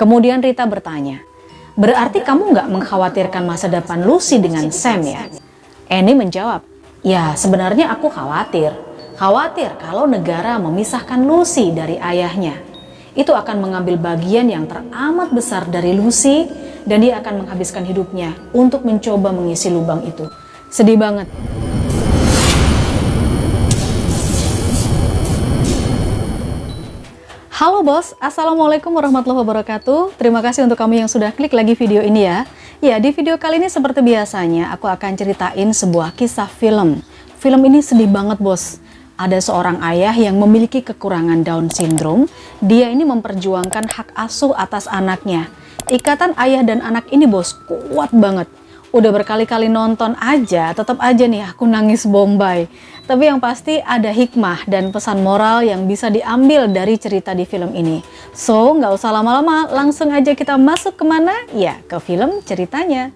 Kemudian Rita bertanya, "Berarti kamu nggak mengkhawatirkan masa depan Lucy dengan Sam ya?" Annie menjawab, "Ya sebenarnya aku khawatir. Khawatir kalau negara memisahkan Lucy dari ayahnya. Itu akan mengambil bagian yang teramat besar dari Lucy dan dia akan menghabiskan hidupnya untuk mencoba mengisi lubang itu." Sedih banget. Halo bos, Assalamualaikum warahmatullahi wabarakatuh. Terima kasih untuk kamu yang sudah klik lagi video ini ya. Ya, di video kali ini seperti biasanya aku akan ceritain sebuah kisah film. Film ini sedih banget bos. Ada seorang ayah yang memiliki kekurangan Down syndrome. Dia ini memperjuangkan hak asuh atas anaknya. Ikatan ayah dan anak ini bos kuat banget. Udah berkali-kali nonton aja, tetap aja nih aku nangis bombay. Tapi yang pasti ada hikmah dan pesan moral yang bisa diambil dari cerita di film ini. So, nggak usah lama-lama, langsung aja kita masuk kemana? Ya, ke film ceritanya.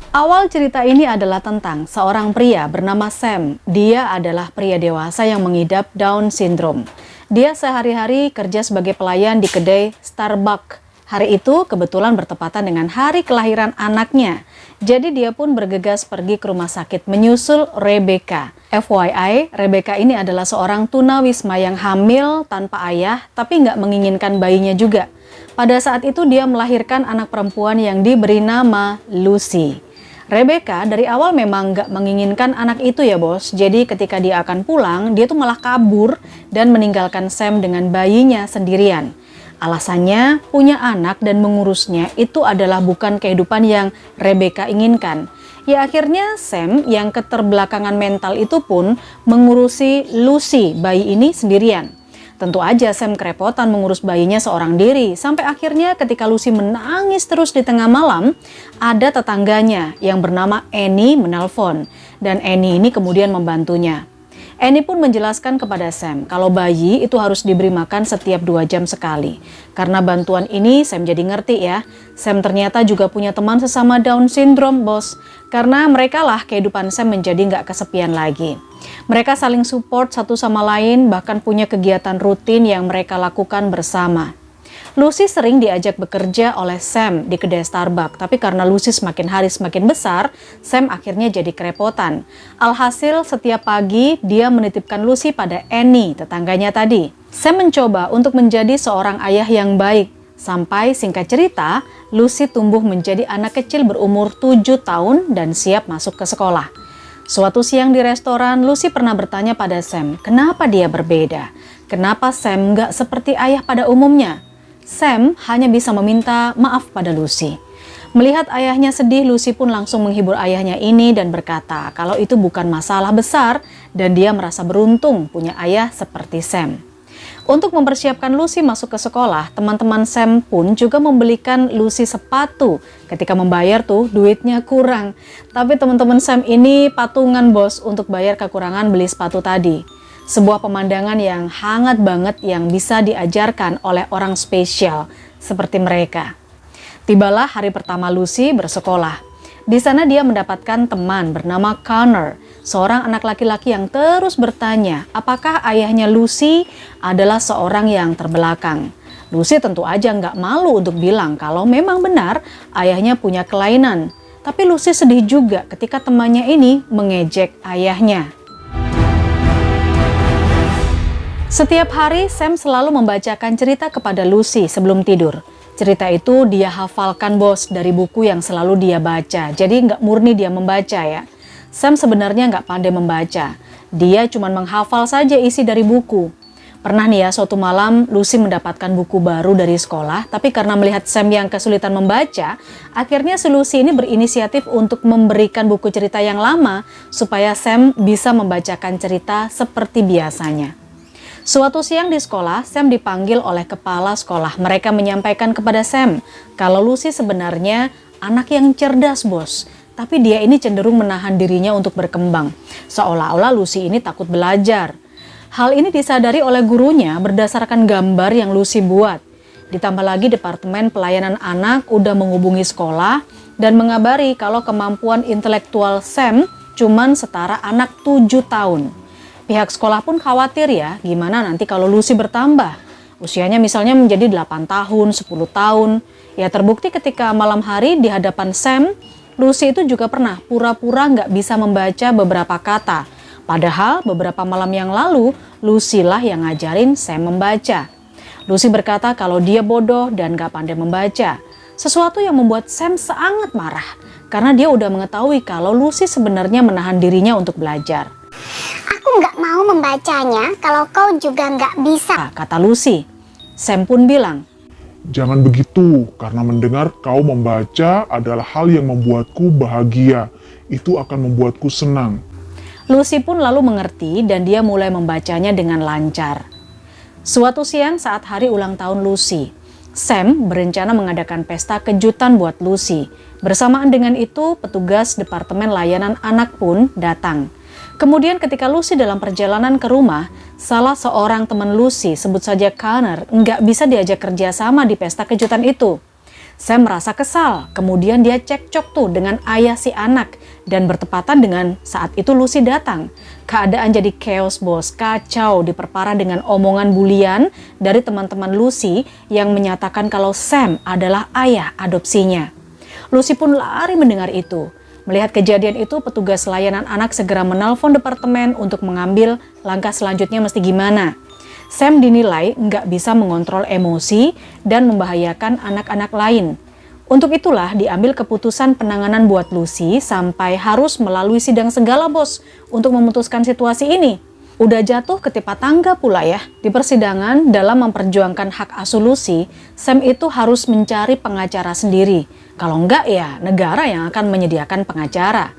Awal cerita ini adalah tentang seorang pria bernama Sam. Dia adalah pria dewasa yang mengidap Down syndrome. Dia sehari-hari kerja sebagai pelayan di kedai Starbucks. Hari itu kebetulan bertepatan dengan hari kelahiran anaknya. Jadi dia pun bergegas pergi ke rumah sakit menyusul Rebecca. FYI, Rebecca ini adalah seorang tunawisma yang hamil tanpa ayah tapi nggak menginginkan bayinya juga. Pada saat itu dia melahirkan anak perempuan yang diberi nama Lucy. Rebecca dari awal memang nggak menginginkan anak itu ya bos. Jadi ketika dia akan pulang, dia tuh malah kabur dan meninggalkan Sam dengan bayinya sendirian. Alasannya punya anak dan mengurusnya itu adalah bukan kehidupan yang Rebecca inginkan. Ya akhirnya Sam yang keterbelakangan mental itu pun mengurusi Lucy, bayi ini sendirian. Tentu aja Sam kerepotan mengurus bayinya seorang diri, sampai akhirnya ketika Lucy menangis terus di tengah malam, ada tetangganya yang bernama Annie menelpon, dan Annie ini kemudian membantunya. Annie pun menjelaskan kepada Sam kalau bayi itu harus diberi makan setiap 2 jam sekali. Karena bantuan ini Sam jadi ngerti ya, Sam ternyata juga punya teman sesama Down syndrome bos. Karena mereka lah kehidupan Sam menjadi nggak kesepian lagi. Mereka saling support satu sama lain, bahkan punya kegiatan rutin yang mereka lakukan bersama. Lucy sering diajak bekerja oleh Sam di kedai Starbucks, tapi karena Lucy semakin hari semakin besar, Sam akhirnya jadi kerepotan. Alhasil setiap pagi dia menitipkan Lucy pada Annie, tetangganya tadi. Sam mencoba untuk menjadi seorang ayah yang baik, sampai singkat cerita, Lucy tumbuh menjadi anak kecil berumur 7 tahun dan siap masuk ke sekolah. Suatu siang di restoran, Lucy pernah bertanya pada Sam, kenapa dia berbeda? Kenapa Sam nggak seperti ayah pada umumnya? Sam hanya bisa meminta maaf pada Lucy. Melihat ayahnya sedih, Lucy pun langsung menghibur ayahnya ini dan berkata kalau itu bukan masalah besar dan dia merasa beruntung punya ayah seperti Sam. Untuk mempersiapkan Lucy masuk ke sekolah, teman-teman Sam pun juga membelikan Lucy sepatu. Ketika membayar tuh duitnya kurang. Tapi teman-teman Sam ini patungan bos untuk bayar kekurangan beli sepatu tadi. Sebuah pemandangan yang hangat banget yang bisa diajarkan oleh orang spesial seperti mereka. Tibalah hari pertama Lucy bersekolah. Di sana dia mendapatkan teman bernama Connor, seorang anak laki-laki yang terus bertanya apakah ayahnya Lucy adalah seorang yang terbelakang. Lucy tentu aja nggak malu untuk bilang kalau memang benar ayahnya punya kelainan. Tapi Lucy sedih juga ketika temannya ini mengejek ayahnya. Setiap hari Sam selalu membacakan cerita kepada Lucy sebelum tidur. Cerita itu dia hafalkan bos dari buku yang selalu dia baca. Jadi nggak murni dia membaca ya. Sam sebenarnya nggak pandai membaca. Dia cuma menghafal saja isi dari buku. Pernah nih ya suatu malam Lucy mendapatkan buku baru dari sekolah. Tapi karena melihat Sam yang kesulitan membaca, akhirnya si Lucy ini berinisiatif untuk memberikan buku cerita yang lama supaya Sam bisa membacakan cerita seperti biasanya. Suatu siang di sekolah, Sam dipanggil oleh kepala sekolah. Mereka menyampaikan kepada Sam kalau Lucy sebenarnya anak yang cerdas bos. Tapi dia ini cenderung menahan dirinya untuk berkembang. Seolah-olah Lucy ini takut belajar. Hal ini disadari oleh gurunya berdasarkan gambar yang Lucy buat. Ditambah lagi Departemen Pelayanan Anak udah menghubungi sekolah dan mengabari kalau kemampuan intelektual Sam cuman setara anak 7 tahun. Pihak sekolah pun khawatir ya, gimana nanti kalau Lucy bertambah. Usianya misalnya menjadi 8 tahun, 10 tahun. Ya terbukti ketika malam hari di hadapan Sam, Lucy itu juga pernah pura-pura nggak bisa membaca beberapa kata. Padahal beberapa malam yang lalu, Lucy lah yang ngajarin Sam membaca. Lucy berkata kalau dia bodoh dan gak pandai membaca. Sesuatu yang membuat Sam sangat marah. Karena dia udah mengetahui kalau Lucy sebenarnya menahan dirinya untuk belajar. Aku nggak mau membacanya kalau kau juga nggak bisa, Kata Lucy. Sam pun bilang, Jangan begitu, karena mendengar kau membaca adalah hal yang membuatku bahagia. Itu akan membuatku senang. Lucy pun lalu mengerti dan dia mulai membacanya dengan lancar. Suatu siang saat hari ulang tahun Lucy, Sam berencana mengadakan pesta kejutan buat Lucy. Bersamaan dengan itu, petugas Departemen Layanan Anak pun datang. Kemudian ketika Lucy dalam perjalanan ke rumah, salah seorang teman Lucy, sebut saja Connor, nggak bisa diajak kerjasama di pesta kejutan itu. Sam merasa kesal, kemudian dia cekcok tuh dengan ayah si anak. Dan bertepatan dengan saat itu Lucy datang. Keadaan jadi chaos bos, kacau, diperparah dengan omongan bulian dari teman-teman Lucy yang menyatakan kalau Sam adalah ayah adopsinya. Lucy pun lari mendengar itu. Melihat kejadian itu, petugas layanan anak segera menelpon departemen untuk mengambil langkah selanjutnya mesti gimana. Sam dinilai nggak bisa mengontrol emosi dan membahayakan anak-anak lain. Untuk itulah diambil keputusan penanganan buat Lucy sampai harus melalui sidang segala bos untuk memutuskan situasi ini. Udah jatuh ketimpa tangga pula ya. Di persidangan dalam memperjuangkan hak asuh Lucy, Sam itu harus mencari pengacara sendiri. Kalau enggak ya negara yang akan menyediakan pengacara.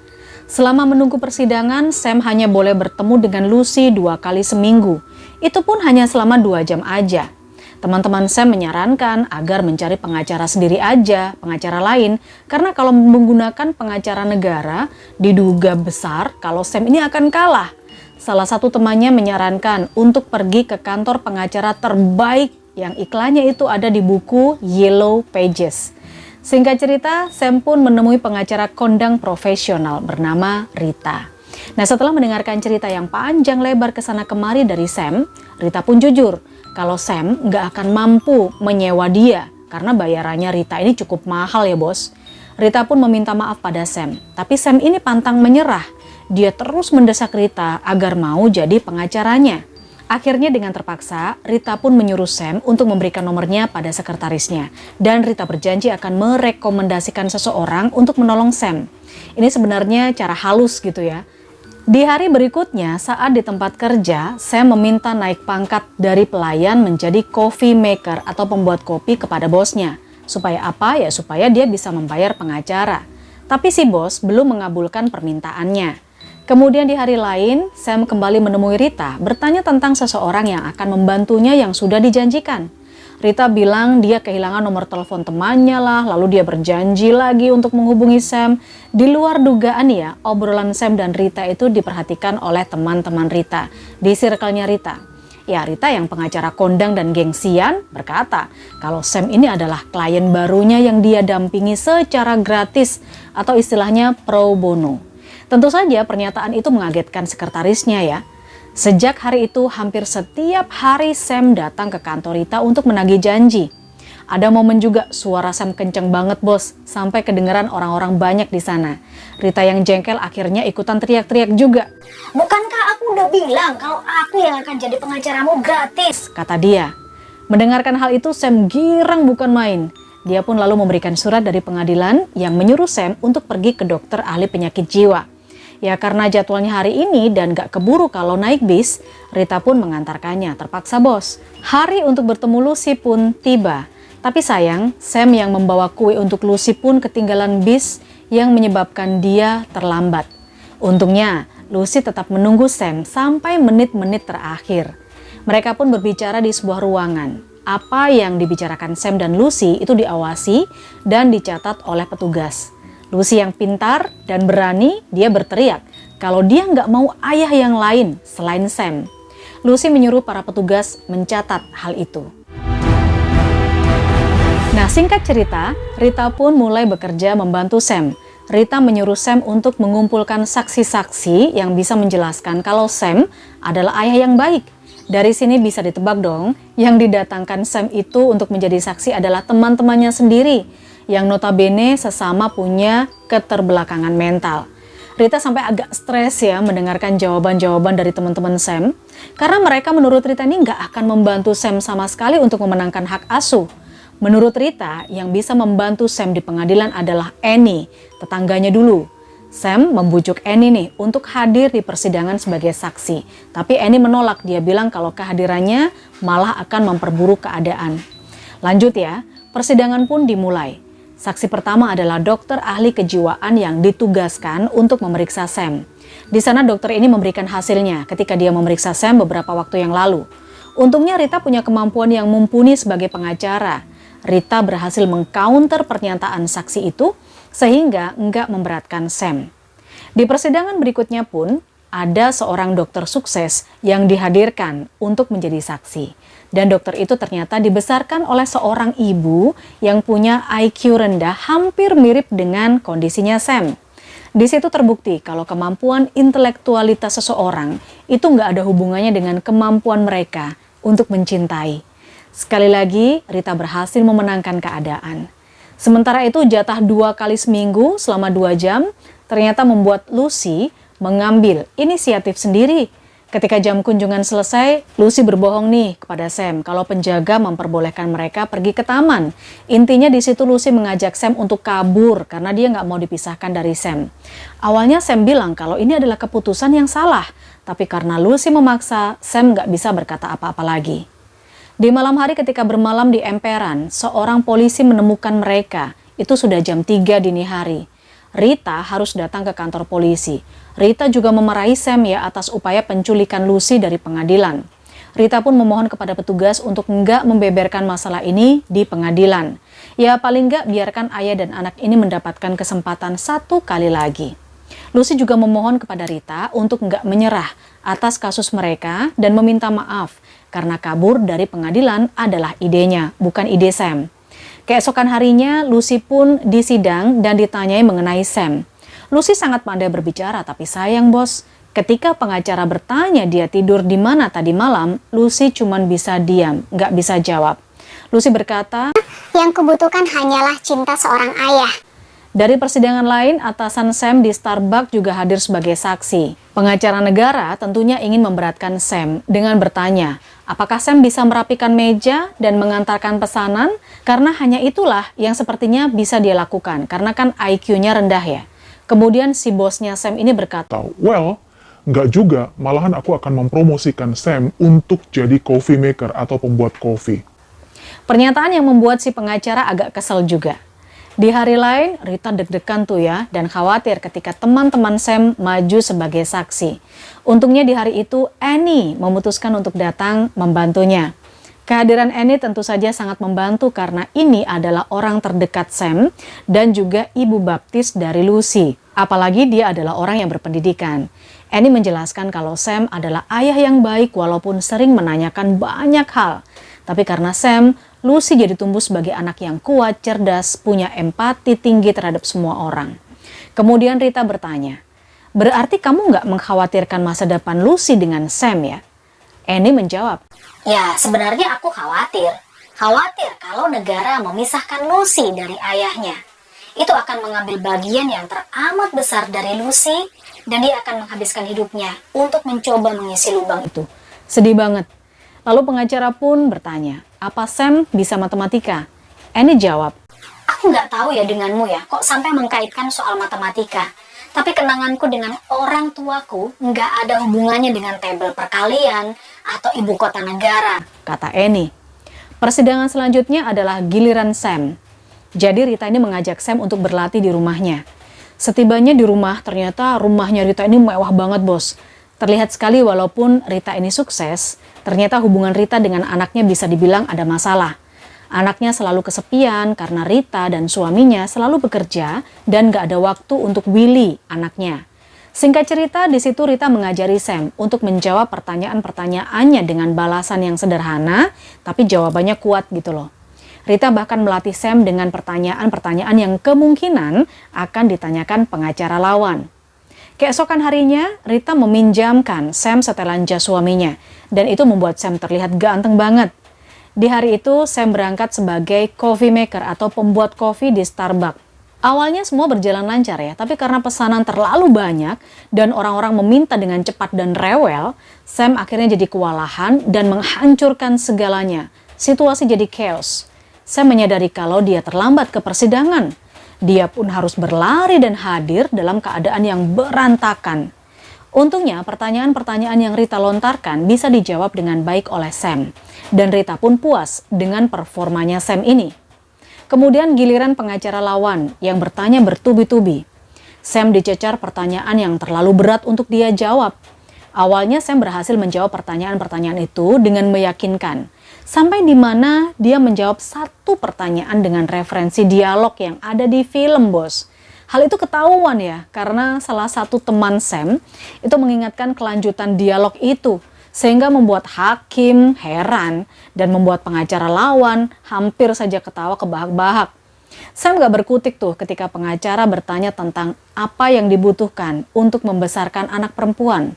Selama menunggu persidangan, Sam hanya boleh bertemu dengan Lucy 2 kali seminggu. Itu pun hanya selama 2 jam aja. Teman-teman Sam menyarankan agar mencari pengacara sendiri aja, pengacara lain. Karena kalau menggunakan pengacara negara, diduga besar kalau Sam ini akan kalah. Salah satu temannya menyarankan untuk pergi ke kantor pengacara terbaik yang iklannya itu ada di buku Yellow Pages. Singkat cerita, Sam pun menemui pengacara kondang profesional bernama Rita. Nah, setelah mendengarkan cerita yang panjang lebar kesana kemari dari Sam, Rita pun jujur kalau Sam nggak akan mampu menyewa dia karena bayarannya Rita ini cukup mahal ya bos. Rita pun meminta maaf pada Sam, tapi Sam ini pantang menyerah. Dia terus mendesak Rita agar mau jadi pengacaranya. Akhirnya dengan terpaksa, Rita pun menyuruh Sam untuk memberikan nomornya pada sekretarisnya. Dan Rita berjanji akan merekomendasikan seseorang untuk menolong Sam. Ini sebenarnya cara halus gitu ya. Di hari berikutnya, saat di tempat kerja, Sam meminta naik pangkat dari pelayan menjadi coffee maker atau pembuat kopi kepada bosnya. Supaya apa? Ya supaya dia bisa membayar pengacara. Tapi si bos belum mengabulkan permintaannya. Kemudian di hari lain, Sam kembali menemui Rita, bertanya tentang seseorang yang akan membantunya yang sudah dijanjikan. Rita bilang dia kehilangan nomor telepon temannya lah, lalu dia berjanji lagi untuk menghubungi Sam. Di luar dugaan ya, obrolan Sam dan Rita itu diperhatikan oleh teman-teman Rita, di circle-nya Rita. Ya, Rita yang pengacara kondang dan gengsian berkata kalau Sam ini adalah klien barunya yang dia dampingi secara gratis atau istilahnya pro bono. Tentu saja pernyataan itu mengagetkan sekretarisnya ya. Sejak hari itu hampir setiap hari Sam datang ke kantor Rita untuk menagih janji. Ada momen juga suara Sam kenceng banget bos, sampai kedengaran orang-orang banyak di sana. Rita yang jengkel akhirnya ikutan teriak-teriak juga. Bukankah aku udah bilang kalau aku yang akan jadi pengacaramu gratis? Kata dia. Mendengarkan hal itu Sam girang bukan main. Dia pun lalu memberikan surat dari pengadilan yang menyuruh Sam untuk pergi ke dokter ahli penyakit jiwa. Ya karena jadwalnya hari ini dan gak keburu kalau naik bis, Rita pun mengantarkannya, terpaksa bos. Hari untuk bertemu Lucy pun tiba. Tapi sayang, Sam yang membawa kue untuk Lucy pun ketinggalan bis yang menyebabkan dia terlambat. Untungnya, Lucy tetap menunggu Sam sampai menit-menit terakhir. Mereka pun berbicara di sebuah ruangan. Apa yang dibicarakan Sam dan Lucy itu diawasi dan dicatat oleh petugas. Lucy yang pintar dan berani, dia berteriak kalau dia nggak mau ayah yang lain selain Sam. Lucy menyuruh para petugas mencatat hal itu. Nah, singkat cerita, Rita pun mulai bekerja membantu Sam. Rita menyuruh Sam untuk mengumpulkan saksi-saksi yang bisa menjelaskan kalau Sam adalah ayah yang baik. Dari sini bisa ditebak dong, yang didatangkan Sam itu untuk menjadi saksi adalah teman-temannya sendiri, yang notabene sesama punya keterbelakangan mental. Rita sampai agak stres ya mendengarkan jawaban-jawaban dari teman-teman Sam, karena mereka menurut Rita ini nggak akan membantu Sam sama sekali untuk memenangkan hak asuh. Menurut Rita, yang bisa membantu Sam di pengadilan adalah Annie, tetangganya dulu. Sam membujuk Annie nih untuk hadir di persidangan sebagai saksi. Tapi Annie menolak, dia bilang kalau kehadirannya malah akan memperburuk keadaan. Lanjut ya, persidangan pun dimulai. Saksi pertama adalah dokter ahli kejiwaan yang ditugaskan untuk memeriksa Sam. Di sana dokter ini memberikan hasilnya ketika dia memeriksa Sam beberapa waktu yang lalu. Untungnya Rita punya kemampuan yang mumpuni sebagai pengacara. Rita berhasil mengcounter pernyataan saksi itu sehingga enggak memberatkan Sam. Di persidangan berikutnya pun ada seorang dokter sukses yang dihadirkan untuk menjadi saksi. Dan dokter itu ternyata dibesarkan oleh seorang ibu yang punya IQ rendah hampir mirip dengan kondisinya Sam. Di situ terbukti kalau kemampuan intelektualitas seseorang itu enggak ada hubungannya dengan kemampuan mereka untuk mencintai. Sekali lagi, Rita berhasil memenangkan keadaan. Sementara itu jatah 2 kali seminggu selama 2 jam ternyata membuat Lucy mengambil inisiatif sendiri. Ketika jam kunjungan selesai, Lucy berbohong nih kepada Sam kalau penjaga memperbolehkan mereka pergi ke taman. Intinya di situ Lucy mengajak Sam untuk kabur karena dia nggak mau dipisahkan dari Sam. Awalnya Sam bilang kalau ini adalah keputusan yang salah, tapi karena Lucy memaksa, Sam nggak bisa berkata apa-apa lagi. Di malam hari ketika bermalam di emperan, seorang polisi menemukan mereka. Itu sudah jam 3 dini hari. Rita harus datang ke kantor polisi. Rita juga memarahi Sam ya atas upaya penculikan Lucy dari pengadilan. Rita pun memohon kepada petugas untuk enggak membeberkan masalah ini di pengadilan. Ya paling enggak biarkan ayah dan anak ini mendapatkan kesempatan 1 kali lagi. Lucy juga memohon kepada Rita untuk enggak menyerah atas kasus mereka dan meminta maaf karena kabur dari pengadilan adalah idenya, bukan ide Sam. Keesokan harinya, Lucy pun disidang dan ditanyai mengenai Sam. Lucy sangat pandai berbicara, tapi sayang bos, ketika pengacara bertanya dia tidur di mana tadi malam, Lucy cuma bisa diam, nggak bisa jawab. Lucy berkata, Yang kubutuhkan hanyalah cinta seorang ayah. dari persidangan lain, atasan Sam di Starbucks juga hadir sebagai saksi. Pengacara negara tentunya ingin memberatkan Sam dengan bertanya, apakah Sam bisa merapikan meja dan mengantarkan pesanan? Karena hanya itulah yang sepertinya bisa dia lakukan, karena kan IQ-nya rendah ya. Kemudian si bosnya Sam ini berkata, Well, nggak juga, malahan aku akan mempromosikan Sam untuk jadi coffee maker atau pembuat kopi. pernyataan yang membuat si pengacara agak kesel juga. Di hari lain, Rita deg-degan tuh ya, dan khawatir ketika teman-teman Sam maju sebagai saksi. Untungnya di hari itu, Annie memutuskan untuk datang membantunya. Kehadiran Annie tentu saja sangat membantu karena ini adalah orang terdekat Sam dan juga ibu baptis dari Lucy. Apalagi dia adalah orang yang berpendidikan. Annie menjelaskan kalau Sam adalah ayah yang baik walaupun sering menanyakan banyak hal. Tapi karena Sam, Lucy jadi tumbuh sebagai anak yang kuat, cerdas, punya empati tinggi terhadap semua orang. Kemudian Rita bertanya, berarti kamu nggak mengkhawatirkan masa depan Lucy dengan Sam ya? Annie menjawab, Ya, sebenarnya aku khawatir. Khawatir kalau negara memisahkan Lucy dari ayahnya. Itu akan mengambil bagian yang teramat besar dari Lucy dan dia akan menghabiskan hidupnya untuk mencoba mengisi lubang itu. sedih banget. Lalu pengacara pun bertanya, apa Sam bisa matematika? Annie jawab, Aku nggak tahu ya denganmu ya, kok sampai mengkaitkan soal matematika. Tapi kenanganku dengan orang tuaku nggak ada hubungannya dengan tabel perkalian atau ibu kota negara. kata Annie. Persidangan selanjutnya adalah giliran Sam. Jadi Rita ini mengajak Sam untuk berlatih di rumahnya. Setibanya di rumah, ternyata rumahnya Rita ini mewah banget bos. Terlihat sekali walaupun Rita ini sukses, ternyata hubungan Rita dengan anaknya bisa dibilang ada masalah. Anaknya selalu kesepian karena Rita dan suaminya selalu bekerja dan gak ada waktu untuk Willy, anaknya. Singkat cerita, di situ Rita mengajari Sam untuk menjawab pertanyaan-pertanyaannya dengan balasan yang sederhana, tapi jawabannya kuat gitu loh. Rita bahkan melatih Sam dengan pertanyaan-pertanyaan yang kemungkinan akan ditanyakan pengacara lawan. Keesokan harinya, Rita meminjamkan Sam setelan jas suaminya, dan itu membuat Sam terlihat ganteng banget. Di hari itu, Sam berangkat sebagai coffee maker atau pembuat kopi di Starbucks. Awalnya semua berjalan lancar ya, tapi karena pesanan terlalu banyak dan orang-orang meminta dengan cepat dan rewel, Sam akhirnya jadi kewalahan dan menghancurkan segalanya. Situasi jadi chaos. Sam menyadari kalau dia terlambat ke persidangan. Dia pun harus berlari dan hadir dalam keadaan yang berantakan. Untungnya pertanyaan-pertanyaan yang Rita lontarkan bisa dijawab dengan baik oleh Sam. Dan Rita pun puas dengan performanya Sam ini. Kemudian giliran pengacara lawan yang bertanya bertubi-tubi. Sam dicecar pertanyaan yang terlalu berat untuk dia jawab. Awalnya Sam berhasil menjawab pertanyaan-pertanyaan itu dengan meyakinkan. Sampai di mana dia menjawab satu pertanyaan dengan referensi dialog yang ada di film, bos. Hal itu ketahuan ya, karena salah satu teman Sam itu mengingatkan kelanjutan dialog itu, sehingga membuat hakim heran dan membuat pengacara lawan hampir saja ketawa kebahak-bahak. Sam gak berkutik tuh ketika pengacara bertanya tentang apa yang dibutuhkan untuk membesarkan anak perempuan.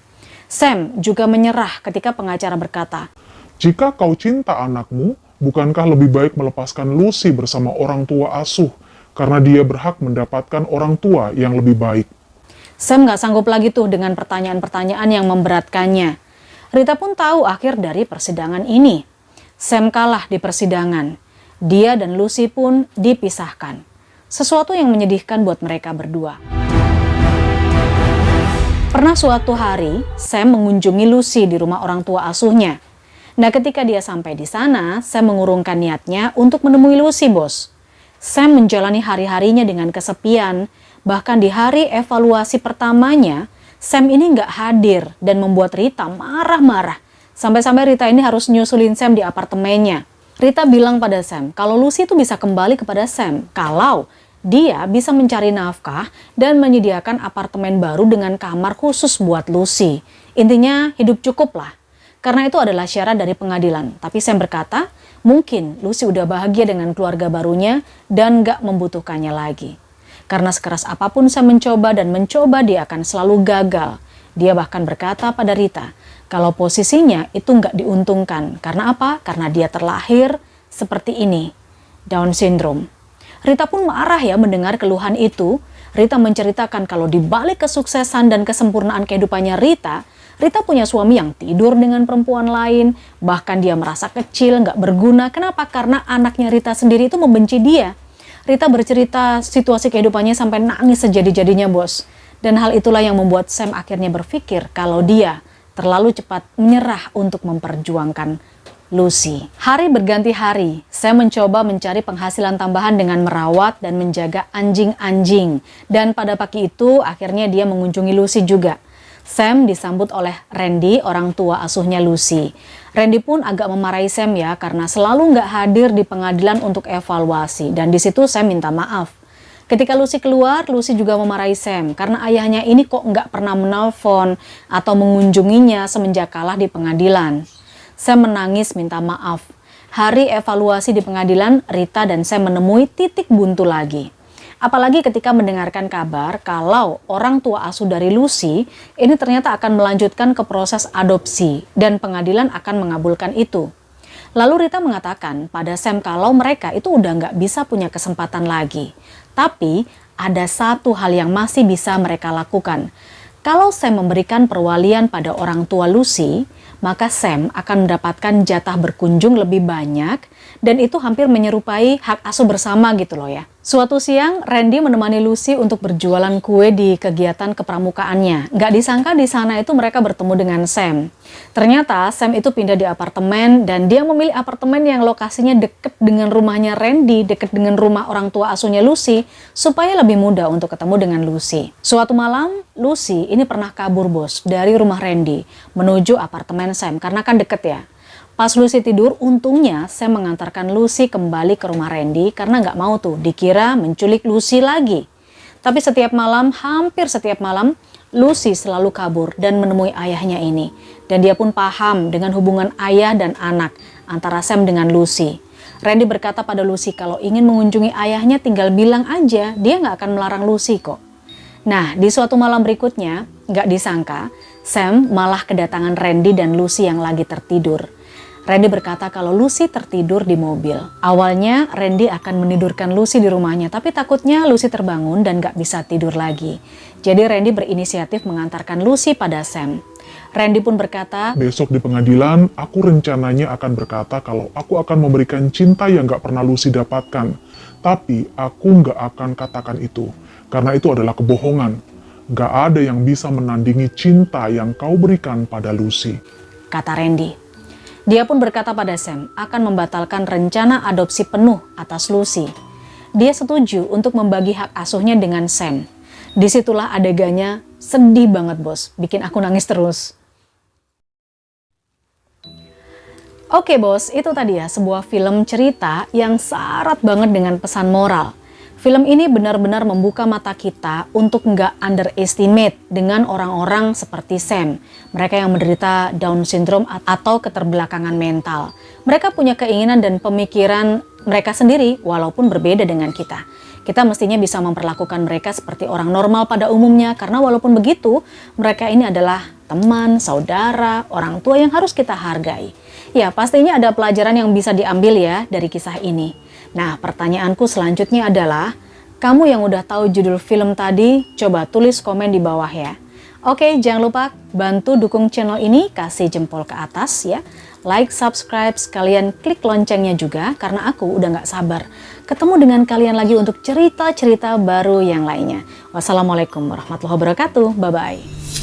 Sam juga menyerah ketika pengacara berkata, Jika kau cinta anakmu, bukankah lebih baik melepaskan Lucy bersama orang tua asuh, karena dia berhak mendapatkan orang tua yang lebih baik. Sam gak sanggup lagi tuh dengan pertanyaan-pertanyaan yang memberatkannya. Rita pun tahu akhir dari persidangan ini. Sam kalah di persidangan. Dia dan Lucy pun dipisahkan. Sesuatu yang menyedihkan buat mereka berdua. Pernah suatu hari, Sam mengunjungi Lucy di rumah orang tua asuhnya. Nah, ketika dia sampai di sana, Sam mengurungkan niatnya untuk menemui Lucy, bos. Sam menjalani hari-harinya dengan kesepian, bahkan di hari evaluasi pertamanya, Sam ini nggak hadir dan membuat Rita marah-marah. Sampai-sampai Rita ini harus nyusulin Sam di apartemennya. Rita bilang pada Sam kalau Lucy itu bisa kembali kepada Sam kalau dia bisa mencari nafkah dan menyediakan apartemen baru dengan kamar khusus buat Lucy. Intinya hidup cukup lah. Karena itu adalah syarat dari pengadilan. Tapi Sam berkata, mungkin Lucy udah bahagia dengan keluarga barunya dan gak membutuhkannya lagi. Karena sekeras apapun Sam mencoba dan mencoba, dia akan selalu gagal. Dia bahkan berkata pada Rita, kalau posisinya itu gak diuntungkan. Karena apa? Karena dia terlahir seperti ini, Down syndrome. Rita pun marah ya mendengar keluhan itu. Rita menceritakan kalau di balik kesuksesan dan kesempurnaan kehidupannya Rita punya suami yang tidur dengan perempuan lain, bahkan dia merasa kecil, nggak berguna. Kenapa? Karena anaknya Rita sendiri itu membenci dia. Rita bercerita situasi kehidupannya sampai nangis sejadi-jadinya, bos. Dan hal itulah yang membuat Sam akhirnya berpikir kalau dia terlalu cepat menyerah untuk memperjuangkan Lucy. Hari berganti hari, Sam mencoba mencari penghasilan tambahan dengan merawat dan menjaga anjing-anjing. Dan pada pagi itu, akhirnya dia mengunjungi Lucy juga. Sam disambut oleh Randy, orang tua asuhnya Lucy. Randy pun agak memarahi Sam ya, karena selalu nggak hadir di pengadilan untuk evaluasi. Dan di situ Sam minta maaf. Ketika Lucy keluar, Lucy juga memarahi Sam, karena ayahnya ini kok nggak pernah menelpon atau mengunjunginya semenjak kalah di pengadilan. Sam menangis minta maaf. Hari evaluasi di pengadilan, Rita dan Sam menemui titik buntu lagi. Apalagi ketika mendengarkan kabar kalau orang tua asuh dari Lucy ini ternyata akan melanjutkan ke proses adopsi dan pengadilan akan mengabulkan itu. Lalu Rita mengatakan pada Sam kalau mereka itu udah nggak bisa punya kesempatan lagi. Tapi ada satu hal yang masih bisa mereka lakukan. Kalau Sam memberikan perwalian pada orang tua Lucy, maka Sam akan mendapatkan jatah berkunjung lebih banyak dan itu hampir menyerupai hak asuh bersama gitu loh ya. Suatu siang, Randy menemani Lucy untuk berjualan kue di kegiatan kepramukaannya. Nggak disangka di sana itu mereka bertemu dengan Sam. Ternyata Sam itu pindah di apartemen dan dia memilih apartemen yang lokasinya deket dengan rumahnya Randy, deket dengan rumah orang tua asuhnya Lucy, supaya lebih mudah untuk ketemu dengan Lucy. Suatu malam, Lucy ini pernah kabur bos dari rumah Randy menuju apartemen Sam karena kan deket ya. Pas Lucy tidur, untungnya Sam mengantarkan Lucy kembali ke rumah Randy karena nggak mau tuh dikira menculik Lucy lagi. Tapi setiap malam, hampir setiap malam, Lucy selalu kabur dan menemui ayahnya ini. Dan dia pun paham dengan hubungan ayah dan anak antara Sam dengan Lucy. Randy berkata pada Lucy kalau ingin mengunjungi ayahnya tinggal bilang aja, dia nggak akan melarang Lucy kok. Nah, di suatu malam berikutnya, nggak disangka, Sam malah kedatangan Randy dan Lucy yang lagi tertidur. Randy berkata kalau Lucy tertidur di mobil. Awalnya Randy akan menidurkan Lucy di rumahnya, tapi takutnya Lucy terbangun dan gak bisa tidur lagi. Jadi Randy berinisiatif mengantarkan Lucy pada Sam. Randy pun berkata, Besok di pengadilan, aku rencananya akan berkata kalau aku akan memberikan cinta yang gak pernah Lucy dapatkan. Tapi aku gak akan katakan itu, karena itu adalah kebohongan. Gak ada yang bisa menandingi cinta yang kau berikan pada Lucy, kata Randy. Dia pun berkata pada Sam akan membatalkan rencana adopsi penuh atas Lucy. Dia setuju untuk membagi hak asuhnya dengan Sam. Disitulah adegannya sedih banget bos, bikin aku nangis terus. Oke bos, itu tadi ya sebuah film cerita yang syarat banget dengan pesan moral. Film ini benar-benar membuka mata kita untuk nggak underestimate dengan orang-orang seperti Sam. Mereka yang menderita Down syndrome atau keterbelakangan mental. Mereka punya keinginan dan pemikiran mereka sendiri walaupun berbeda dengan kita. Kita mestinya bisa memperlakukan mereka seperti orang normal pada umumnya karena walaupun begitu, mereka ini adalah teman, saudara, orang tua yang harus kita hargai. Ya, pastinya ada pelajaran yang bisa diambil ya dari kisah ini. Nah, pertanyaanku selanjutnya adalah, kamu yang udah tahu judul film tadi, coba tulis komen di bawah ya. Oke, jangan lupa bantu dukung channel ini, kasih jempol ke atas ya. Like, subscribe, sekalian klik loncengnya juga, karena aku udah gak sabar ketemu dengan kalian lagi untuk cerita-cerita baru yang lainnya. Wassalamualaikum warahmatullahi wabarakatuh, bye-bye.